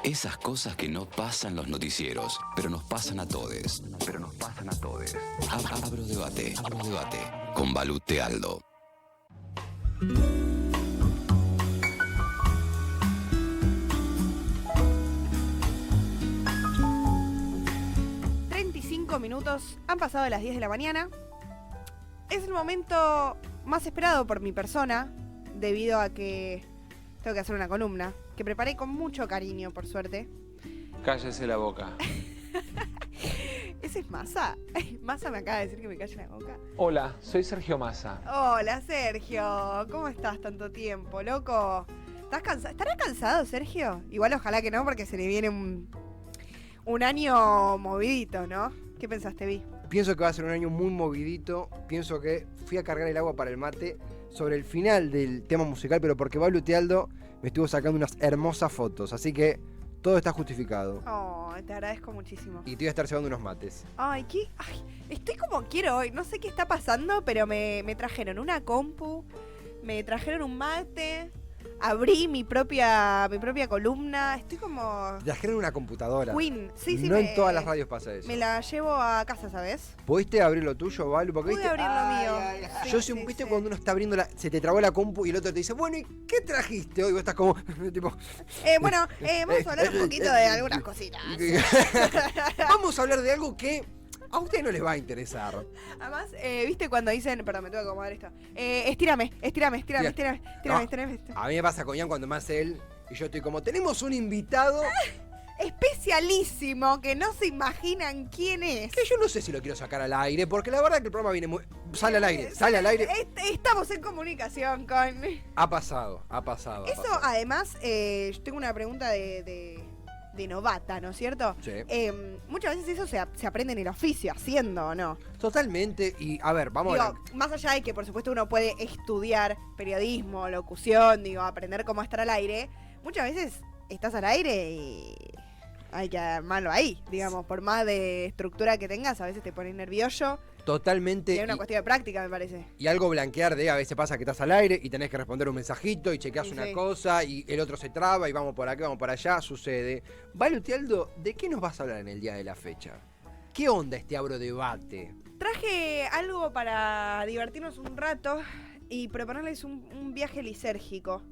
Esas cosas que no pasan los noticieros, pero nos pasan a todes. Abro debate. Con Balute Aldo. Minutos, han pasado las 10 de la mañana. Es el momento más esperado por mi persona, debido a que tengo que hacer una columna, que preparé con mucho cariño, por suerte. Cállese la boca. ¿Ese es Massa? Massa me acaba de decir que me calle la boca. Hola, soy Sergio Massa. Hola, Sergio. ¿Cómo estás tanto tiempo, loco? ¿Estás cansado? ¿Estará cansado, Sergio? Igual ojalá que no, porque se le viene un año movidito, ¿no? ¿Qué pensaste, Vi? Pienso que va a ser un año muy movidito. Pienso que fui a cargar el agua para el mate sobre el final del tema musical, pero porque Balute Aldo me estuvo sacando unas hermosas fotos. Así que todo está justificado. Oh, te agradezco muchísimo. Y te voy a estar llevando unos mates. Ay, estoy como quiero hoy. No sé qué está pasando, pero me trajeron una compu, me trajeron un mate, abrí mi propia columna. Estoy como... Te trajeron una computadora. Queen, sí. No en todas las radios pasa eso. Me la llevo a casa, ¿sabes? ¿Pudiste abrir lo tuyo, Balu? Porque Pude abrir lo mío. Sí, yo sí, viste sí. cuando uno está abriendo se te trabó la compu y el otro te dice, bueno, ¿y qué trajiste hoy? Vos estás como, tipo... Vamos a hablar un poquito de algunas cositas. Vamos a hablar de algo que a usted no les va a interesar. Además, ¿viste cuando dicen... Perdón, me tengo que acomodar esto. Estírame. A mí me pasa con Ian cuando me hace él y yo estoy como, tenemos un invitado Especialísimo, que no se imaginan quién es. que yo no sé si lo quiero sacar al aire, porque la verdad que el programa viene muy... Sale al aire. Estamos en comunicación con... Ha pasado. Eso, además, yo tengo una pregunta de novata, ¿no es cierto? Sí. Muchas veces eso se aprende en el oficio, haciendo, ¿o no? Totalmente. Y a ver, vamos a ver. Más allá de que, por supuesto, uno puede estudiar periodismo, locución, aprender cómo estar al aire, muchas veces estás al aire y hay que armarlo ahí, digamos. Por más de estructura que tengas, a veces te pones nervioso. Totalmente. Y es una cuestión de práctica, me parece. Y algo blanquear de a veces pasa que estás al aire y tenés que responder un mensajito y chequeás una cosa y el otro se traba y vamos por aquí, vamos por allá, sucede. Balute Aldo, ¿de qué nos vas a hablar en el día de la fecha? ¿Qué onda este Abro Debate? Traje algo para divertirnos un rato y proponerles un viaje lisérgico.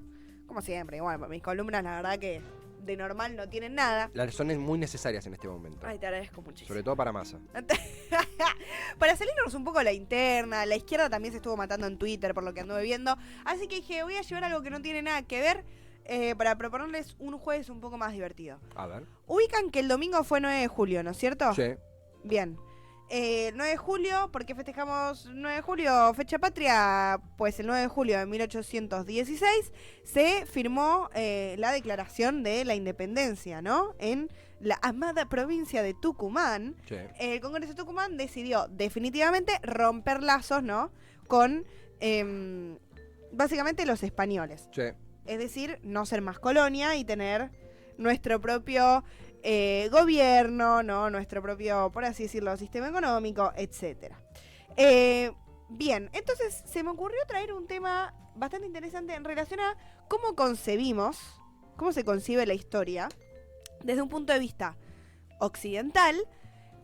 Como siempre, bueno, mis columnas la verdad que de normal no tienen nada. Las son muy necesarias en este momento. Ay, te agradezco muchísimo. Sobre todo para Massa. Para salirnos un poco la interna, la izquierda también se estuvo matando en Twitter por lo que anduve viendo. Así que dije, voy a llevar algo que no tiene nada que ver para proponerles un jueves un poco más divertido. A ver. Ubican que el domingo fue 9 de julio, ¿no es cierto? Sí. Bien. 9 de julio, ¿por qué festejamos 9 de julio? Fecha patria, pues el 9 de julio de 1816 se firmó la declaración de la independencia, ¿no? En la amada provincia de Tucumán. Sí. El Congreso de Tucumán decidió definitivamente romper lazos, ¿no? Con básicamente los españoles. Sí. Es decir, no ser más colonia y tener nuestro propio gobierno, ¿no? Nuestro propio, por así decirlo, sistema económico, etcétera. Bien, entonces se me ocurrió traer un tema bastante interesante en relación a cómo concebimos, cómo se concibe la historia desde un punto de vista occidental,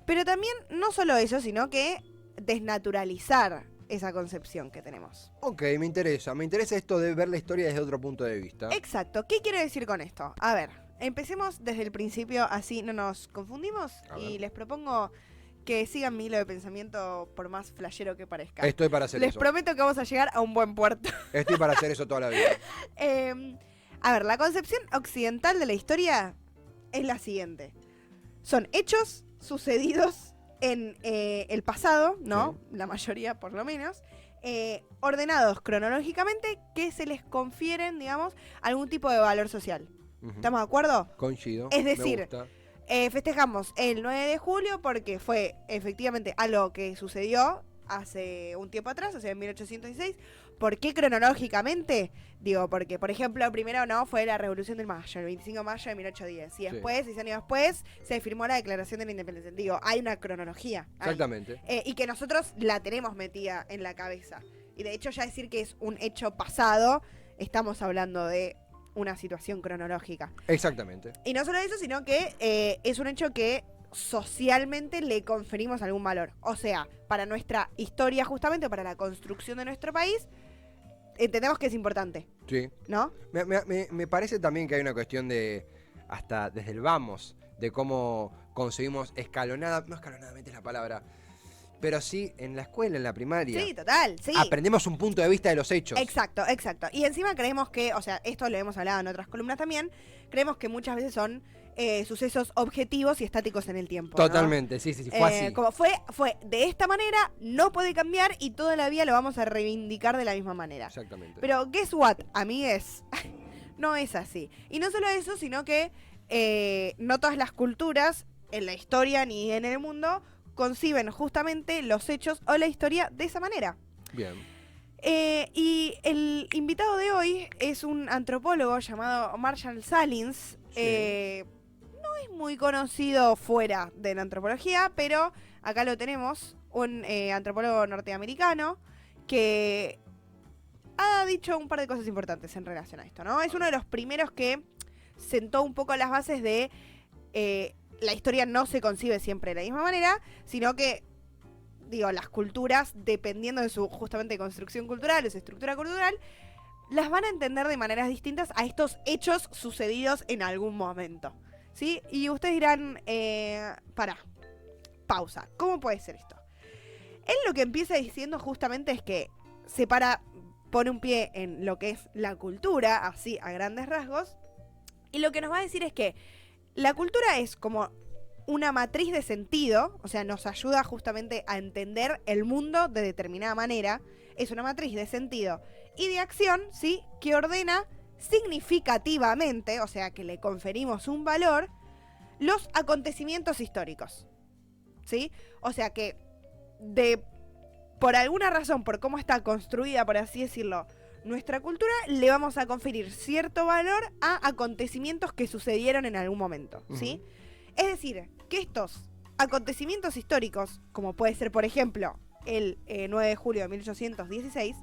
pero también no solo eso, sino que desnaturalizar esa concepción que tenemos. Ok, me interesa esto de ver la historia desde otro punto de vista. Exacto, ¿qué quiero decir con esto? A ver, empecemos desde el principio, así no nos confundimos, y les propongo que sigan mi hilo de pensamiento por más flashero que parezca. Estoy para hacer eso. Les prometo que vamos a llegar a un buen puerto. Estoy para hacer eso toda la vida. A ver, la concepción occidental de la historia es la siguiente. Son hechos sucedidos en el pasado, ¿no? Sí. La mayoría por lo menos. Ordenados cronológicamente que se les confieren, digamos, algún tipo de valor social. ¿Estamos de acuerdo? Coincido. Es decir, festejamos el 9 de julio porque fue efectivamente algo que sucedió hace un tiempo atrás, o sea, en 1816. ¿Por qué cronológicamente? Digo, porque, por ejemplo, primero no fue la Revolución del Mayo, el 25 de mayo de 1810. Y después, 6 años después, se firmó la Declaración de la Independencia. Digo, hay una cronología. Exactamente. Y que nosotros la tenemos metida en la cabeza. Y de hecho, ya decir que es un hecho pasado, estamos hablando de una situación cronológica. Exactamente. Y no solo eso, sino que es un hecho que socialmente le conferimos algún valor. O sea, para nuestra historia justamente, para la construcción de nuestro país, entendemos que es importante, Sí. ¿no? Me parece también que hay una cuestión de, hasta desde el vamos, de cómo conseguimos no escalonadamente es la palabra, pero sí en la escuela, en la primaria. Sí, total, sí. Aprendemos un punto de vista de los hechos. Exacto, exacto. Y encima creemos que, o sea, esto lo hemos hablado en otras columnas también, creemos que muchas veces son sucesos objetivos y estáticos en el tiempo, ¿no? Totalmente, sí, fue así. Como fue de esta manera, no puede cambiar y toda la vida lo vamos a reivindicar de la misma manera. Exactamente. Pero, guess what, amigues, no es así. Y no solo eso, sino que no todas las culturas, en la historia ni en el mundo, conciben justamente los hechos o la historia de esa manera. Bien. Y el invitado de hoy es un antropólogo llamado Marshall Salins. Sí. No es muy conocido fuera de la antropología, pero acá lo tenemos, un antropólogo norteamericano que ha dicho un par de cosas importantes en relación a esto, ¿no? Es uno de los primeros que sentó un poco las bases de la historia no se concibe siempre de la misma manera, sino que, digo, las culturas, dependiendo de su justamente construcción cultural, de su estructura cultural, las van a entender de maneras distintas a estos hechos sucedidos en algún momento, ¿sí? Y ustedes dirán, pausa, ¿cómo puede ser esto? Él lo que empieza diciendo justamente es que pone un pie en lo que es la cultura, así a grandes rasgos, y lo que nos va a decir es que la cultura es como una matriz de sentido, o sea, nos ayuda justamente a entender el mundo de determinada manera. Es una matriz de sentido y de acción, ¿sí? Que ordena significativamente, o sea, que le conferimos un valor, los acontecimientos históricos, ¿sí? O sea que por alguna razón, por cómo está construida, por así decirlo, nuestra cultura, le vamos a conferir cierto valor a acontecimientos que sucedieron en algún momento, ¿sí? Es decir, que estos acontecimientos históricos, como puede ser, por ejemplo, el 9 de julio de 1816,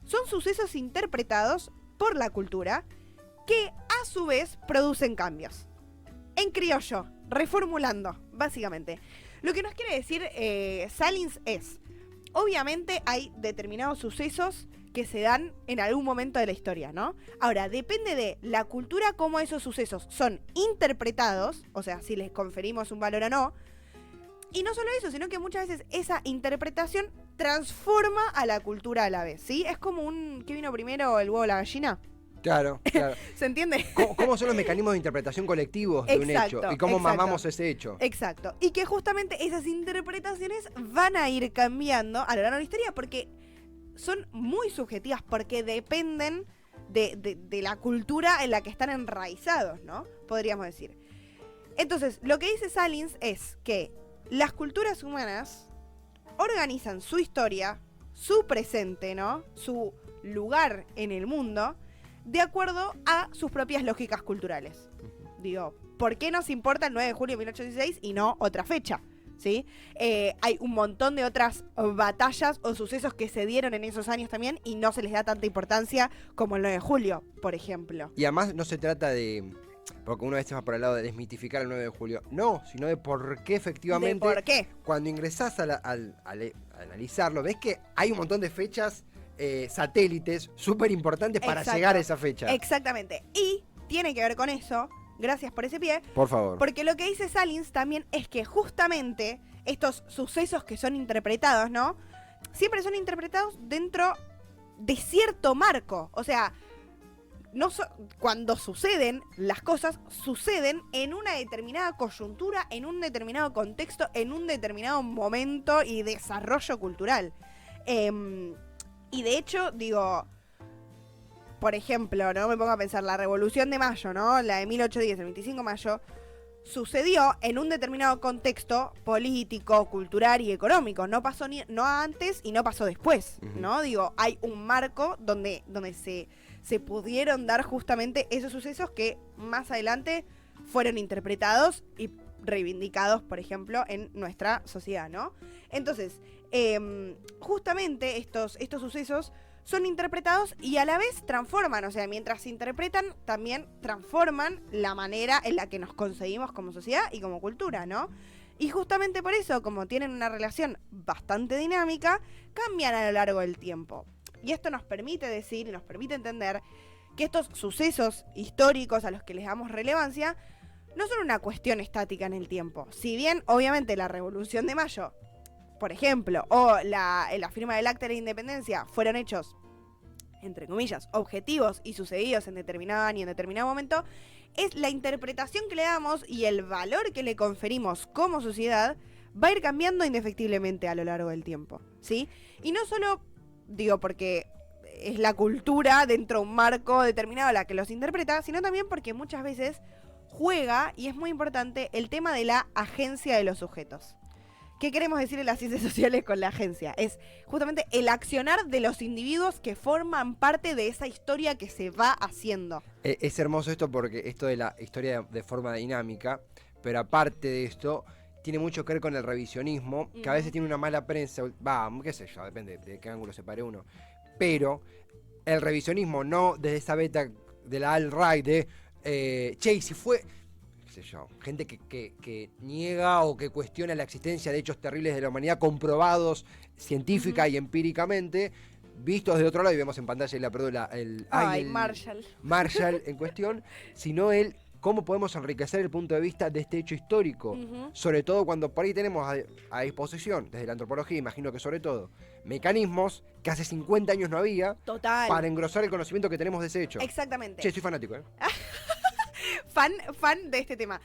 son sucesos interpretados por la cultura que, a su vez, producen cambios. En criollo, reformulando, básicamente. Lo que nos quiere decir Salins es, obviamente hay determinados sucesos que se dan en algún momento de la historia, ¿no? Ahora, depende de la cultura cómo esos sucesos son interpretados, o sea, si les conferimos un valor o no. Y no solo eso, sino que muchas veces esa interpretación transforma a la cultura a la vez, ¿sí? Es como ¿qué vino primero, el huevo o la gallina? Claro. ¿Se entiende? ¿Cómo son los mecanismos de interpretación colectivos de un hecho? Y cómo mamamos ese hecho. Exacto. Y que justamente esas interpretaciones van a ir cambiando a lo largo de la historia porque son muy subjetivas, porque dependen de la cultura en la que están enraizados, ¿no? Podríamos decir. Entonces, lo que dice Salins es que las culturas humanas organizan su historia, su presente, ¿no? Su lugar en el mundo, de acuerdo a sus propias lógicas culturales. Digo, ¿por qué nos importa el 9 de julio de 1816 y no otra fecha? ¿Sí? Hay un montón de otras batallas o sucesos que se dieron en esos años también y no se les da tanta importancia como el 9 de julio, por ejemplo. Y además no se trata de... Porque uno a veces va por el lado de desmitificar el 9 de julio. No, sino de por qué efectivamente... ¿De por qué? Cuando ingresás al analizarlo, ves que hay un montón de fechas satélites súper importantes para llegar a esa fecha. Exactamente. Y tiene que ver con eso... Gracias por ese pie. Por favor. Porque lo que dice Salins también es que justamente estos sucesos que son interpretados, ¿no? Siempre son interpretados dentro de cierto marco. O sea, cuando suceden, las cosas suceden en una determinada coyuntura, en un determinado contexto, en un determinado momento y desarrollo cultural. Y de hecho, digo... Por ejemplo, ¿no? Me pongo a pensar, la Revolución de Mayo, ¿no? La de 1810, el 25 de mayo, sucedió en un determinado contexto político, cultural y económico. No pasó no antes y no pasó después, ¿no? Digo, hay un marco donde se pudieron dar justamente esos sucesos que más adelante fueron interpretados y reivindicados, por ejemplo, en nuestra sociedad, ¿no? Entonces, justamente estos sucesos son interpretados y a la vez transforman, o sea, mientras se interpretan, también transforman la manera en la que nos concebimos como sociedad y como cultura, ¿no? Y justamente por eso, como tienen una relación bastante dinámica, cambian a lo largo del tiempo. Y esto nos permite decir y nos permite entender que estos sucesos históricos a los que les damos relevancia no son una cuestión estática en el tiempo. Si bien, obviamente, la Revolución de Mayo, por ejemplo, o la firma del Acta de la Independencia fueron hechos, entre comillas, objetivos y sucedidos en determinado año y en determinado momento, es la interpretación que le damos y el valor que le conferimos como sociedad va a ir cambiando indefectiblemente a lo largo del tiempo, ¿sí? Y no solo, digo, porque es la cultura dentro de un marco determinado la que los interpreta, sino también porque muchas veces juega, y es muy importante, el tema de la agencia de los sujetos. ¿Qué queremos decir en las ciencias sociales con la agencia? Es justamente el accionar de los individuos que forman parte de esa historia que se va haciendo. Es hermoso esto porque esto de la historia de forma dinámica, pero aparte de esto, tiene mucho que ver con el revisionismo, que a veces tiene una mala prensa, qué sé yo, depende de qué ángulo se pare uno. Pero el revisionismo no desde esa beta de la alt-right de, y si fue... sé yo, gente que niega o que cuestiona la existencia de hechos terribles de la humanidad comprobados científica y empíricamente, vistos de otro lado, y vemos en pantalla el Marshall en cuestión, sino el cómo podemos enriquecer el punto de vista de este hecho histórico, sobre todo cuando por ahí tenemos a disposición, desde la antropología, imagino que sobre todo, mecanismos que hace 50 años no había, para engrosar el conocimiento que tenemos de ese hecho. Exactamente. Che, soy fanático, Fan de este tema.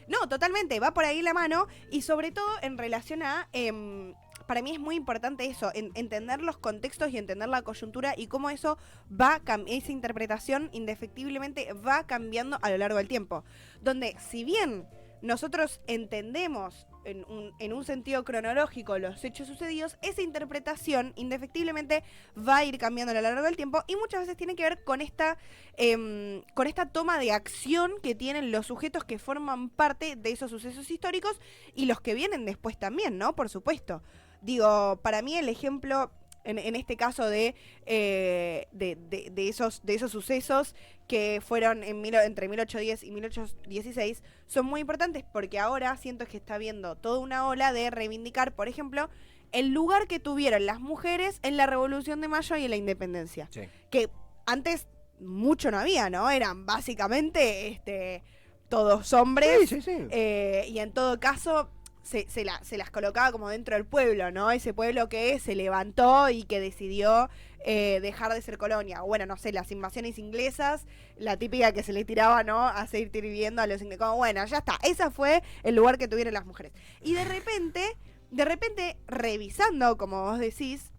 No, totalmente, va por ahí la mano y sobre todo en relación a... para mí es muy importante eso, entender los contextos y entender la coyuntura y cómo eso esa interpretación indefectiblemente va cambiando a lo largo del tiempo. Donde si bien nosotros entendemos en un sentido cronológico los hechos sucedidos, esa interpretación indefectiblemente va a ir cambiando a lo largo del tiempo y muchas veces tiene que ver con esta toma de acción que tienen los sujetos que forman parte de esos sucesos históricos y los que vienen después también, ¿no? Por supuesto. Digo, para mí el ejemplo en este caso de esos sucesos que fueron entre 1810 y 1816 son muy importantes porque ahora siento que está habiendo toda una ola de reivindicar, por ejemplo, el lugar que tuvieron las mujeres en la Revolución de Mayo y en la Independencia. Sí. Que antes mucho no había, ¿no? Eran básicamente todos hombres. Sí. Y en todo caso... Se las colocaba como dentro del pueblo, ¿no? Ese pueblo que se levantó y que decidió dejar de ser colonia. Bueno, no sé, las invasiones inglesas, la típica que se le tiraba, ¿no? A seguir viviendo a los ingleses. Como, bueno, ya está. Ese fue el lugar que tuvieron las mujeres. Y de repente, revisando, como vos decís,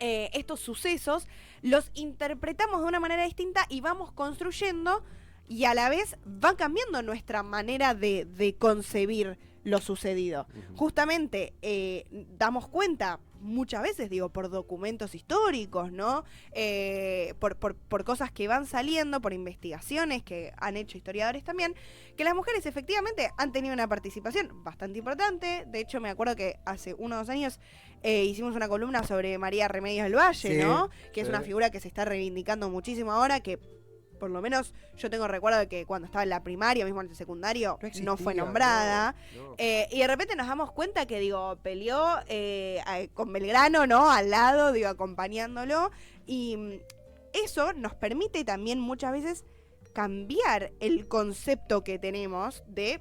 estos sucesos, los interpretamos de una manera distinta y vamos construyendo y a la vez va cambiando nuestra manera de concebir lo sucedido. Justamente damos cuenta muchas veces, digo, por documentos históricos, ¿no? Por cosas que van saliendo, por investigaciones que han hecho historiadores también, que las mujeres efectivamente han tenido una participación bastante importante. De hecho, me acuerdo que hace 1 o 2 años hicimos una columna sobre María Remedios del Valle, sí, ¿no? Que es una figura que se está reivindicando muchísimo ahora, que por lo menos yo tengo recuerdo de que cuando estaba en la primaria, mismo en el secundario, no fue nombrada. No. Y de repente nos damos cuenta que, digo, peleó con Belgrano, ¿no? Al lado, digo, acompañándolo. Y eso nos permite también muchas veces cambiar el concepto que tenemos de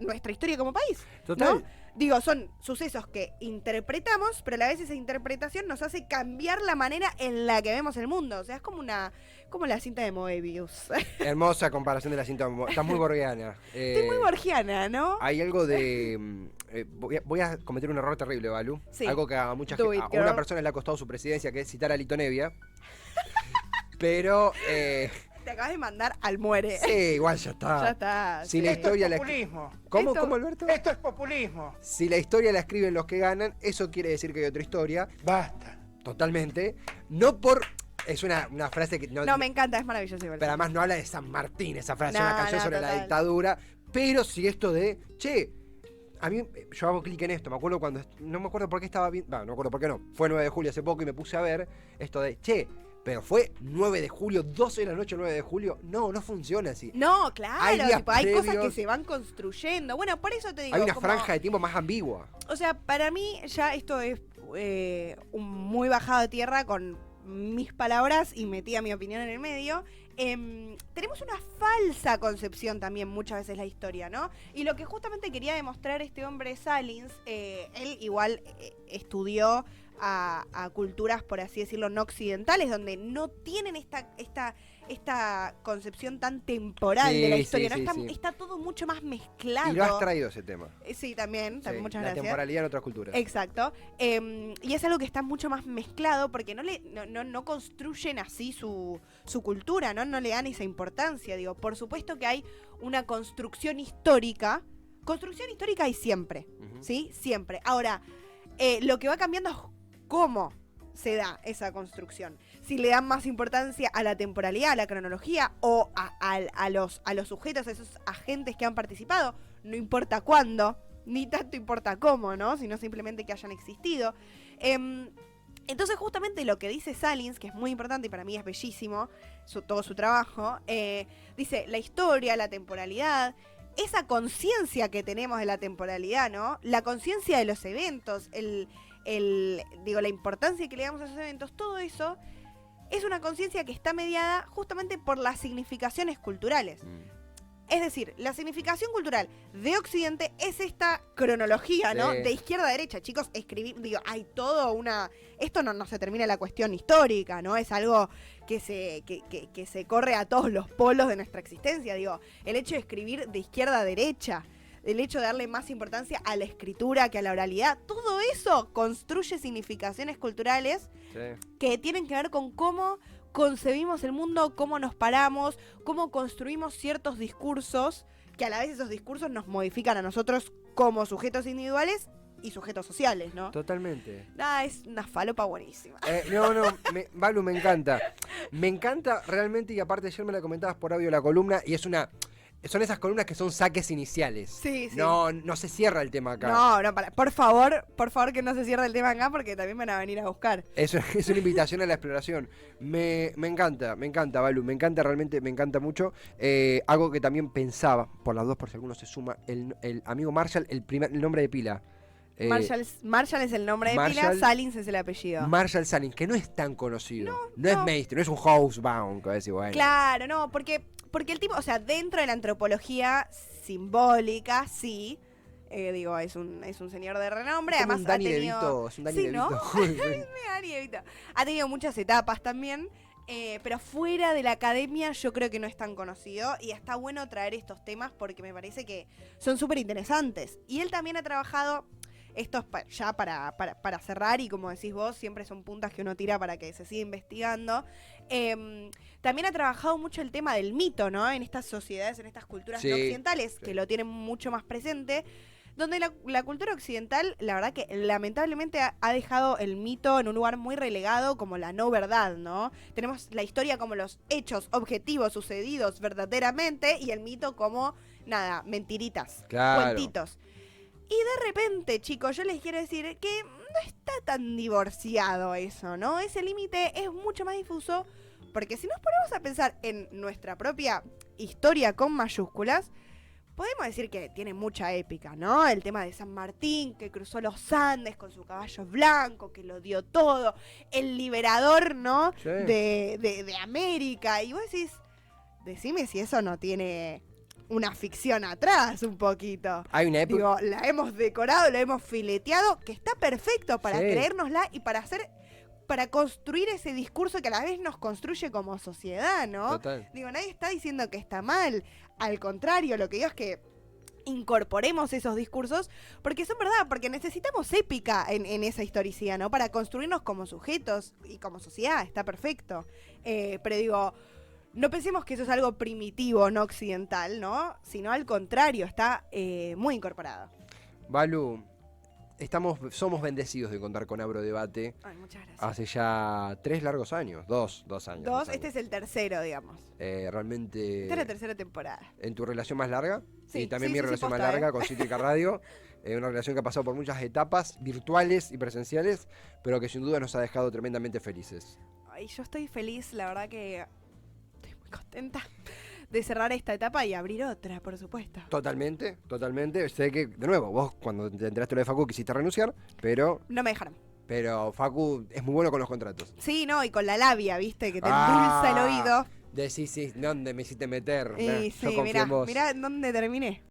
nuestra historia como país. Total. ¿No? Digo, son sucesos que interpretamos, pero a la vez esa interpretación nos hace cambiar la manera en la que vemos el mundo. O sea, es como la cinta de Moebius. Hermosa comparación de la cinta de Moebius. Estás muy borgiana. Estoy muy borgiana, ¿no? Hay algo de... voy a cometer un error terrible, Balu. Sí. Algo que a mucha gente, a una persona le ha costado su presidencia, que es citar a Lito Nevia. Pero... Te acabas de mandar al muere. Sí, igual ya está. Ya está. Si la historia es populismo. ¿Cómo, Alberto? Esto es populismo. Si la historia la escriben los que ganan, eso quiere decir que hay otra historia. Basta. Totalmente. No por... Es una frase que... No, me encanta, es maravilloso. Pero además no habla de San Martín, esa frase, una canción sobre la dictadura. Pero sí esto de... Che, a mí, yo hago clic en esto, me acuerdo cuando, no me acuerdo por qué estaba bien, no me acuerdo por qué no, fue 9 de julio hace poco y me puse a ver esto de, pero fue 9 de julio, 12 de la noche, 9 de julio, no funciona así. No, claro, hay cosas que se van construyendo. Bueno, por eso te digo. Hay una franja de tiempo más ambigua. O sea, para mí ya esto es un muy bajado de tierra con mis palabras y metí a mi opinión en el medio. Tenemos una falsa concepción también muchas veces la historia, ¿no? Y lo que justamente quería demostrar este hombre Salins, él igual estudió a culturas, por así decirlo, no occidentales, donde no tienen esta concepción tan temporal de la historia, ¿no? Está todo mucho más mezclado. Y lo has traído ese tema. Sí, también muchas gracias. La temporalidad en otras culturas. Exacto. Y es algo que está mucho más mezclado porque no construyen así su cultura, ¿no? No le dan esa importancia. Digo, por supuesto que hay una construcción histórica. Construcción histórica hay siempre, ¿sí? Siempre. Ahora, lo que va cambiando es cómo se da esa construcción. Si le dan más importancia a la temporalidad, a la cronología o a los sujetos, a esos agentes que han participado, no importa cuándo, ni tanto importa cómo, ¿no? Sino simplemente que hayan existido. Entonces justamente lo que dice Salins, que es muy importante y para mí es bellísimo, todo su trabajo, dice la historia, la temporalidad, esa conciencia que tenemos de la temporalidad, ¿no? La conciencia de los eventos, la importancia que le damos a esos eventos, todo eso es una conciencia que está mediada justamente por las significaciones culturales. Es decir, la significación cultural de Occidente es esta cronología, ¿no? De izquierda a derecha. Chicos, hay todo esto no se termina la cuestión histórica, ¿no? Es algo que se corre a todos los polos de nuestra existencia. El hecho de escribir de izquierda a derecha, el hecho de darle más importancia a la escritura que a la oralidad, todo eso construye significaciones culturales que tienen que ver con cómo concebimos el mundo, cómo nos paramos, cómo construimos ciertos discursos, que a la vez esos discursos nos modifican a nosotros como sujetos individuales y sujetos sociales, ¿no? Totalmente. Es una falopa buenísima. Balu, me encanta. Me encanta realmente, y aparte ayer me la comentabas por audio la columna, y son esas columnas que son saques iniciales. Sí. No se cierra el tema acá. No, por favor que no se cierre el tema acá porque también van a venir a buscar. Es una invitación a la exploración. Me encanta, Balu, me encanta realmente, me encanta mucho. Algo que también pensaba, por las dos, por si alguno se suma, el amigo Marshall, el nombre de pila. Marshall es el nombre de pila, Salins es el apellido. Marshall Salins, que no es tan conocido. No es mainstream, no es un housebound, que decir, bueno. Claro, no, porque el tipo, o sea, dentro de la antropología simbólica, sí, es un señor de renombre. Es Además un Danny ha tenido... DeVito, es un Danny DeVito. Danny DeVito. Ha tenido muchas etapas también, pero fuera de la academia yo creo que no es tan conocido y está bueno traer estos temas porque me parece que son súper interesantes. Y él también ha trabajado... Esto es ya para cerrar y como decís vos, siempre son puntas que uno tira para que se siga investigando. También ha trabajado mucho el tema del mito, ¿no? En estas sociedades, en estas culturas no occidentales, que lo tienen mucho más presente, donde la cultura occidental, la verdad que lamentablemente ha dejado el mito en un lugar muy relegado como la no verdad, ¿no? Tenemos la historia como los hechos objetivos sucedidos verdaderamente y el mito como, mentiritas, cuentitos. Y de repente, chicos, yo les quiero decir que no está tan divorciado eso, ¿no? Ese límite es mucho más difuso, porque si nos ponemos a pensar en nuestra propia historia con mayúsculas, podemos decir que tiene mucha épica, ¿no? El tema de San Martín, que cruzó los Andes con su caballo blanco, que lo dio todo, el liberador, ¿no? Sí. De América. Y vos decís, decime si eso no tiene... una ficción atrás un poquito. Hay una época... la hemos decorado, la hemos fileteado, que está perfecto para creérnosla y para construir ese discurso que a la vez nos construye como sociedad, ¿no? Total. Nadie está diciendo que está mal. Al contrario, lo que digo es que incorporemos esos discursos porque son verdad, porque necesitamos épica en esa historicidad, ¿no? Para construirnos como sujetos y como sociedad, está perfecto. Pero no pensemos que eso es algo primitivo, no occidental, ¿no? Sino al contrario, está muy incorporado. Balu, somos bendecidos de contar con Abrodebate Ay, muchas gracias. hace ya 3 largos años, 2 años. 2, este es el tercero, digamos. Realmente... Esta es la tercera temporada. ¿En tu relación más larga? Sí, Y también sí, mi sí, relación más posta, larga con Cítrica Radio. Una relación que ha pasado por muchas etapas virtuales y presenciales, pero que sin duda nos ha dejado tremendamente felices. Ay, yo estoy feliz, la verdad que estoy muy contenta de cerrar esta etapa y abrir otra, por supuesto. Totalmente. Sé que, de nuevo, vos cuando te enteraste lo de Facu quisiste renunciar, pero No me dejaron. Facu es muy bueno con los contratos. Sí, no, y con la labia, viste, que te endulza el oído. Sí, ¿dónde me hiciste meter? Y Yo sí, confío en vos. mirá en dónde terminé.